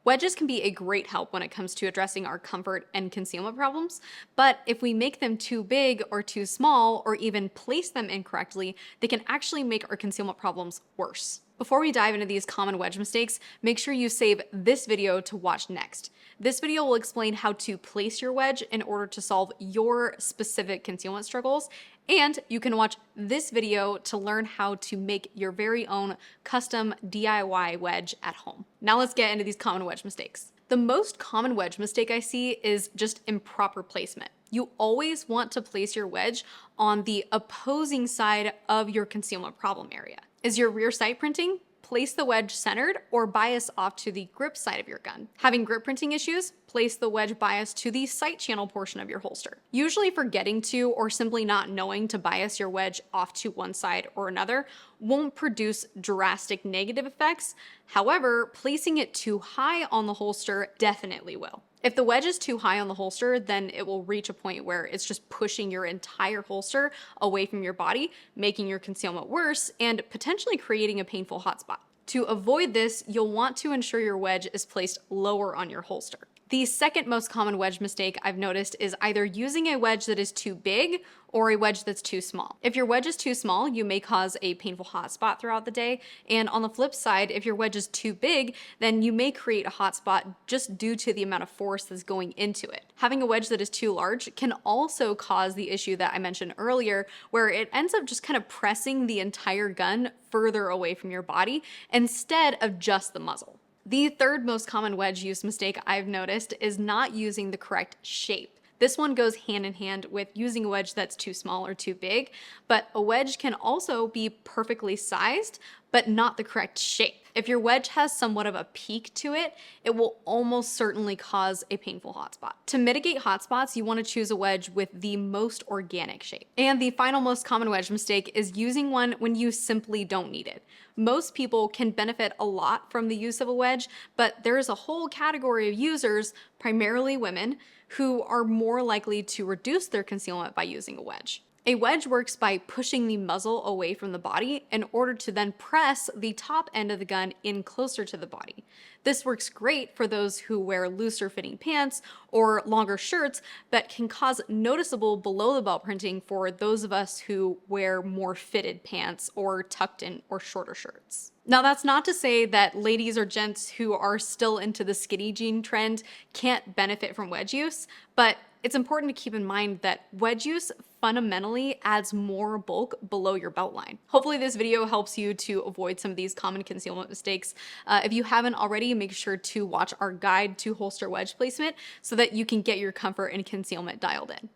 Wedges can be a great help when it comes to addressing our comfort and concealment problems, but if we make them too big or too small, or even place them incorrectly, they can actually make our concealment problems worse. Before we dive into these common wedge mistakes, make sure you save this video to watch next. This video will explain how to place your wedge in order to solve your specific concealment struggles, and you can watch this video to learn how to make your very own custom DIY wedge at home. Now let's get into these common wedge mistakes. The most common wedge mistake I see is just improper placement. You always want to place your wedge on the opposing side of your concealment problem area. Is your rear sight printing? Place the wedge centered or bias off to the grip side of your gun. Having grip printing issues? Place the wedge bias to the sight channel portion of your holster. Usually forgetting to or simply not knowing to bias your wedge off to one side or another won't produce drastic negative effects. However, placing it too high on the holster definitely will. If the wedge is too high on the holster, then it will reach a point where it's just pushing your entire holster away from your body, making your concealment worse and potentially creating a painful hotspot. To avoid this, you'll want to ensure your wedge is placed lower on your holster. The second most common wedge mistake I've noticed is either using a wedge that is too big or a wedge that's too small. If your wedge is too small, you may cause a painful hotspot throughout the day. And on the flip side, if your wedge is too big, then you may create a hotspot just due to the amount of force that's going into it. Having a wedge that is too large can also cause the issue that I mentioned earlier, where it ends up just kind of pressing the entire gun further away from your body instead of just the muzzle. The third most common wedge use mistake I've noticed is not using the correct shape. This one goes hand in hand with using a wedge that's too small or too big, but a wedge can also be perfectly sized, but not the correct shape. If your wedge has somewhat of a peak to it, it will almost certainly cause a painful hotspot. To mitigate hotspots, you want to choose a wedge with the most organic shape. And the final most common wedge mistake is using one when you simply don't need it. Most people can benefit a lot from the use of a wedge, but there is a whole category of users, primarily women, who are more likely to reduce their concealment by using a wedge. A wedge works by pushing the muzzle away from the body in order to then press the top end of the gun in closer to the body. This works great for those who wear looser fitting pants or longer shirts, but can cause noticeable below the belt printing for those of us who wear more fitted pants or tucked in or shorter shirts. Now, that's not to say that ladies or gents who are still into the skinny jean trend can't benefit from wedge use, but it's important to keep in mind that wedge use fundamentally adds more bulk below your belt line. Hopefully this video helps you to avoid some of these common concealment mistakes. If you haven't already, make sure to watch our guide to holster wedge placement so that you can get your comfort and concealment dialed in.